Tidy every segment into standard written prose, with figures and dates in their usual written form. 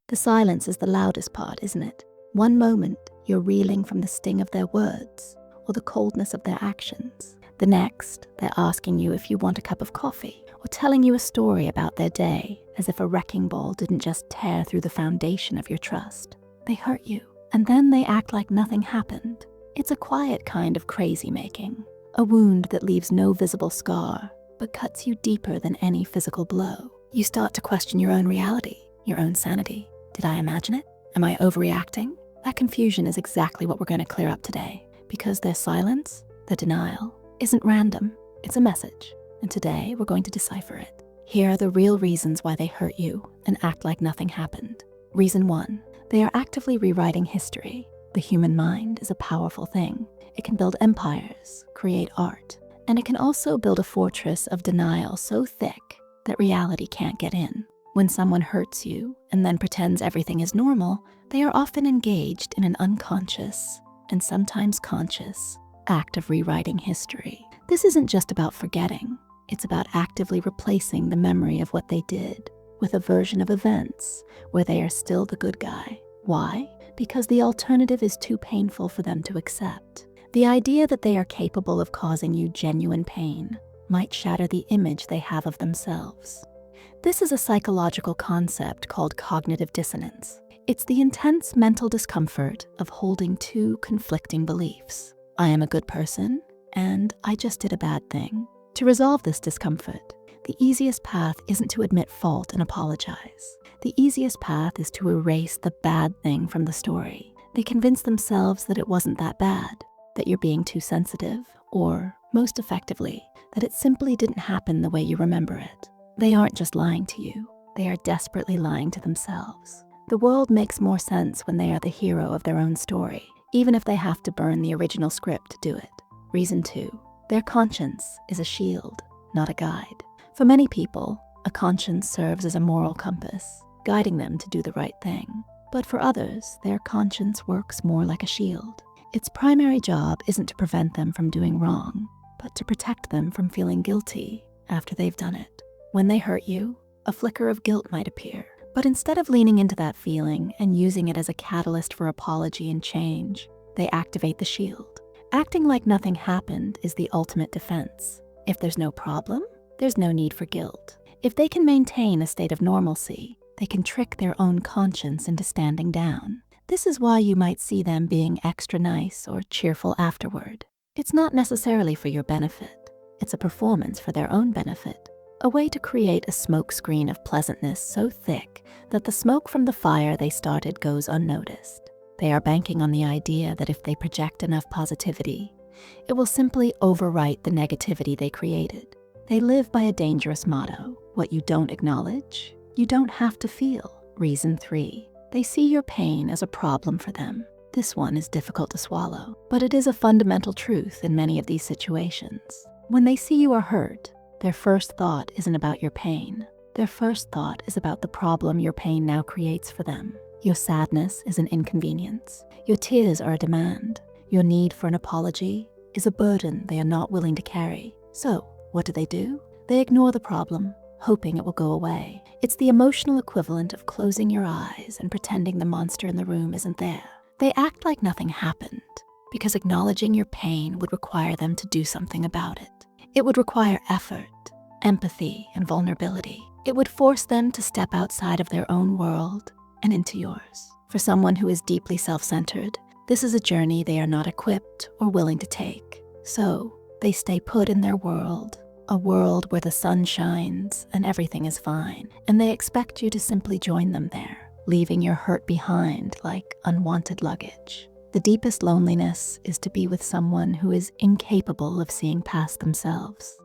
The silence is the loudest part, isn't it? One moment, you're reeling from the sting of their words or the coldness of their actions. The next, they're asking you if you want a cup of coffee or telling you a story about their day as if a wrecking ball didn't just tear through the foundation of your trust. They hurt you, and then they act like nothing happened. It's a quiet kind of crazy making, a wound that leaves no visible scar, but cuts you deeper than any physical blow. You start to question your own reality, your own sanity. Did I imagine it? Am I overreacting? That confusion is exactly what we're going to clear up today, because their silence, their denial, isn't random. It's a message, and today we're going to decipher it. Here are the real reasons why they hurt you and act like nothing happened. Reason 1, they are actively rewriting history. The human mind is a powerful thing. It can build empires, create art, and it can also build a fortress of denial so thick that reality can't get in. When someone hurts you and then pretends everything is normal, they are often engaged in an unconscious, and sometimes conscious, act of rewriting history. This isn't just about forgetting. It's about actively replacing the memory of what they did with a version of events where they are still the good guy. Why? Because the alternative is too painful for them to accept. The idea that they are capable of causing you genuine pain might shatter the image they have of themselves. This is a psychological concept called cognitive dissonance. It's the intense mental discomfort of holding two conflicting beliefs. I am a good person, and I just did a bad thing. To resolve this discomfort, the easiest path isn't to admit fault and apologize. The easiest path is to erase the bad thing from the story. They convince themselves that it wasn't that bad, that you're being too sensitive, or, most effectively, that it simply didn't happen the way you remember it. They aren't just lying to you, they are desperately lying to themselves. The world makes more sense when they are the hero of their own story, even if they have to burn the original script to do it. Reason 2, their conscience is a shield, not a guide. For many people, a conscience serves as a moral compass, guiding them to do the right thing. But for others, their conscience works more like a shield. Its primary job isn't to prevent them from doing wrong, but to protect them from feeling guilty after they've done it. When they hurt you, a flicker of guilt might appear. But instead of leaning into that feeling and using it as a catalyst for apology and change, they activate the shield. Acting like nothing happened is the ultimate defense. If there's no problem, there's no need for guilt. If they can maintain a state of normalcy, they can trick their own conscience into standing down. This is why you might see them being extra nice or cheerful afterward. It's not necessarily for your benefit. It's a performance for their own benefit. A way to create a smokescreen of pleasantness so thick that the smoke from the fire they started goes unnoticed. They are banking on the idea that if they project enough positivity, it will simply overwrite the negativity they created. They live by a dangerous motto: what you don't acknowledge, you don't have to feel. Reason 3, they see your pain as a problem for them. This one is difficult to swallow, but it is a fundamental truth in many of these situations. When they see you are hurt, their first thought isn't about your pain. Their first thought is about the problem your pain now creates for them. Your sadness is an inconvenience. Your tears are a demand. Your need for an apology is a burden they are not willing to carry. So, what do? They ignore the problem, hoping it will go away. It's the emotional equivalent of closing your eyes and pretending the monster in the room isn't there. They act like nothing happened, because acknowledging your pain would require them to do something about it. It would require effort, empathy, and vulnerability. It would force them to step outside of their own world and into yours. For someone who is deeply self-centered, this is a journey they are not equipped or willing to take. So, they stay put in their world, a world where the sun shines and everything is fine, and they expect you to simply join them there, leaving your hurt behind like unwanted luggage. The deepest loneliness is to be with someone who is incapable of seeing past themselves.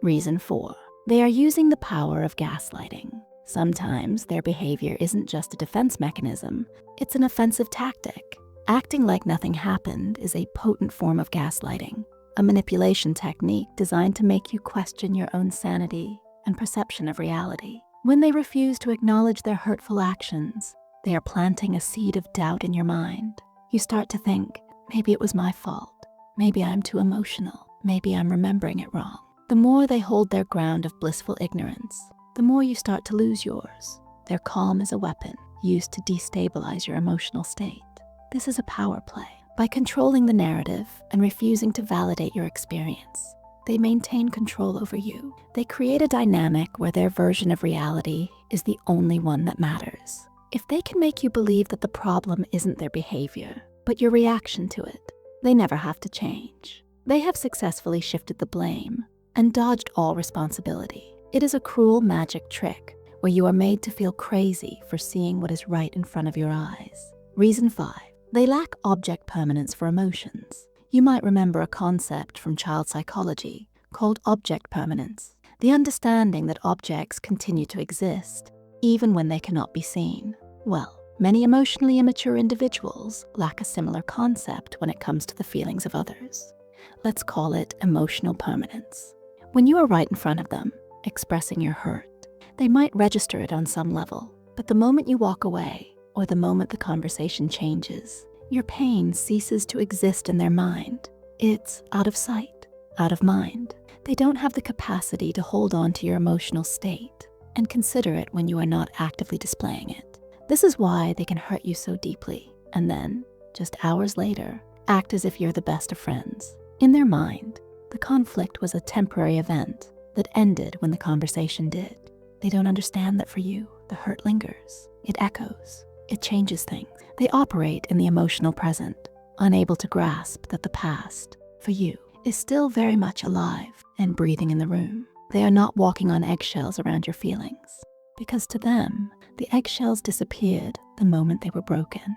Reason 4, they are using the power of gaslighting. Sometimes their behavior isn't just a defense mechanism, it's an offensive tactic. Acting like nothing happened is a potent form of gaslighting, a manipulation technique designed to make you question your own sanity and perception of reality. When they refuse to acknowledge their hurtful actions, they are planting a seed of doubt in your mind. You start to think, maybe it was my fault. Maybe I'm too emotional. Maybe I'm remembering it wrong. The more they hold their ground of blissful ignorance, the more you start to lose yours. Their calm is a weapon. used to destabilize your emotional state. This is a power play. By controlling the narrative and refusing to validate your experience, they maintain control over you. They create a dynamic where their version of reality is the only one that matters. If they can make you believe that the problem isn't their behavior, but your reaction to it, they never have to change. They have successfully shifted the blame and dodged all responsibility. It is a cruel magic trick where you are made to feel crazy for seeing what is right in front of your eyes. Reason 5. They lack object permanence for emotions. You might remember a concept from child psychology called object permanence, the understanding that objects continue to exist even when they cannot be seen. Well, many emotionally immature individuals lack a similar concept when it comes to the feelings of others. Let's call it emotional permanence. When you are right in front of them, expressing your hurt, they might register it on some level, but the moment you walk away, or the moment the conversation changes, your pain ceases to exist in their mind. It's out of sight, out of mind. They don't have the capacity to hold on to your emotional state and consider it when you are not actively displaying it. This is why they can hurt you so deeply, and then, just hours later, act as if you're the best of friends. In their mind, the conflict was a temporary event that ended when the conversation did. They don't understand that for you, the hurt lingers. It echoes. It changes things. They operate in the emotional present, unable to grasp that the past, for you, is still very much alive and breathing in the room. They are not walking on eggshells around your feelings, because to them, the eggshells disappeared the moment they were broken.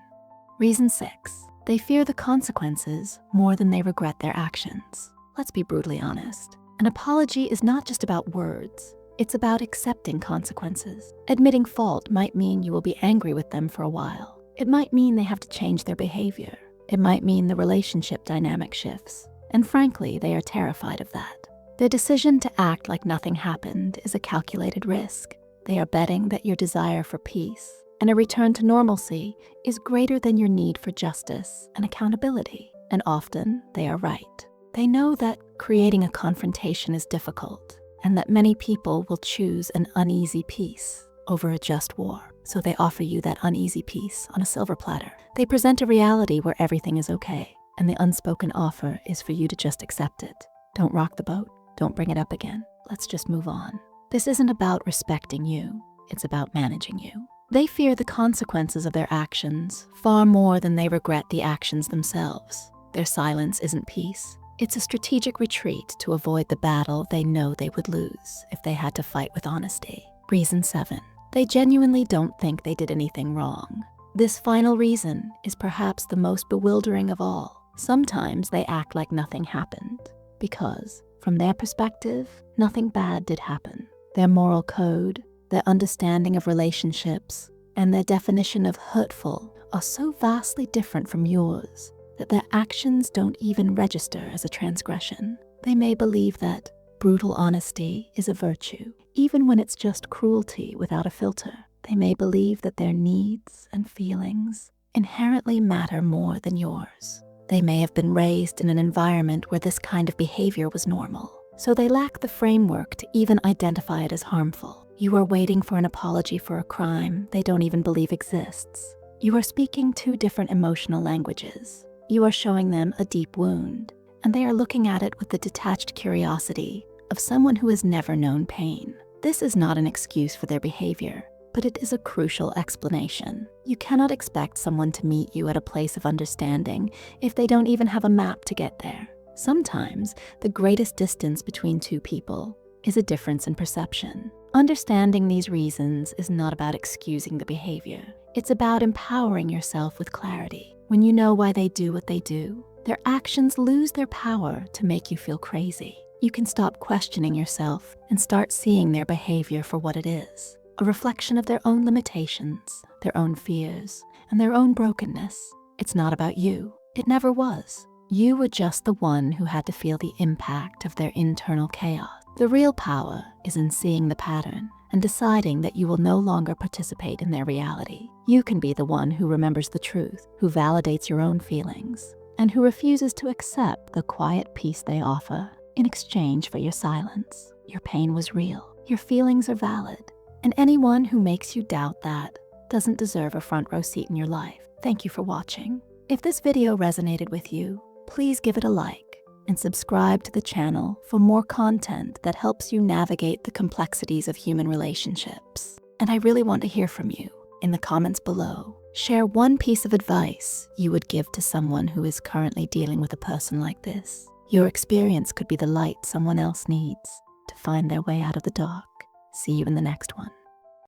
Reason 6. They fear the consequences more than they regret their actions. Let's be brutally honest. An apology is not just about words. It's about accepting consequences. Admitting fault might mean you will be angry with them for a while. It might mean they have to change their behavior. It might mean the relationship dynamic shifts. And frankly, they are terrified of that. Their decision to act like nothing happened is a calculated risk. They are betting that your desire for peace and a return to normalcy is greater than your need for justice and accountability. And often, they are right. They know that creating a confrontation is difficult, and that many people will choose an uneasy peace over a just war. So they offer you that uneasy peace on a silver platter. They present a reality where everything is okay, and the unspoken offer is for you to just accept it. Don't rock the boat. Don't bring it up again. Let's just move on. This isn't about respecting you. It's about managing you. They fear the consequences of their actions far more than they regret the actions themselves. Their silence isn't peace. It's a strategic retreat to avoid the battle they know they would lose if they had to fight with honesty. Reason 7. They genuinely don't think they did anything wrong. This final reason is perhaps the most bewildering of all. Sometimes they act like nothing happened because, from their perspective, nothing bad did happen. Their moral code, their understanding of relationships, and their definition of hurtful are so vastly different from yours that their actions don't even register as a transgression. They may believe that brutal honesty is a virtue, even when it's just cruelty without a filter. They may believe that their needs and feelings inherently matter more than yours. They may have been raised in an environment where this kind of behavior was normal, so they lack the framework to even identify it as harmful. You are waiting for an apology for a crime they don't even believe exists. You are speaking two different emotional languages. You are showing them a deep wound, and they are looking at it with the detached curiosity of someone who has never known pain. This is not an excuse for their behavior, but it is a crucial explanation. You cannot expect someone to meet you at a place of understanding if they don't even have a map to get there. Sometimes, the greatest distance between two people is a difference in perception. Understanding these reasons is not about excusing the behavior. It's about empowering yourself with clarity. When you know why they do what they do, their actions lose their power to make you feel crazy. You can stop questioning yourself and start seeing their behavior for what it is, a reflection of their own limitations, their own fears, and their own brokenness. It's not about you. It never was. You were just the one who had to feel the impact of their internal chaos. The real power is in seeing the pattern and deciding that you will no longer participate in their reality. You can be the one who remembers the truth, who validates your own feelings, and who refuses to accept the quiet peace they offer in exchange for your silence. Your pain was real. Your feelings are valid. And anyone who makes you doubt that doesn't deserve a front row seat in your life. Thank you for watching. If this video resonated with you, please give it a like and subscribe to the channel for more content that helps you navigate the complexities of human relationships. And I really want to hear from you. In the comments below, share one piece of advice you would give to someone who is currently dealing with a person like this. Your experience could be the light someone else needs to find their way out of the dark. See you in the next one.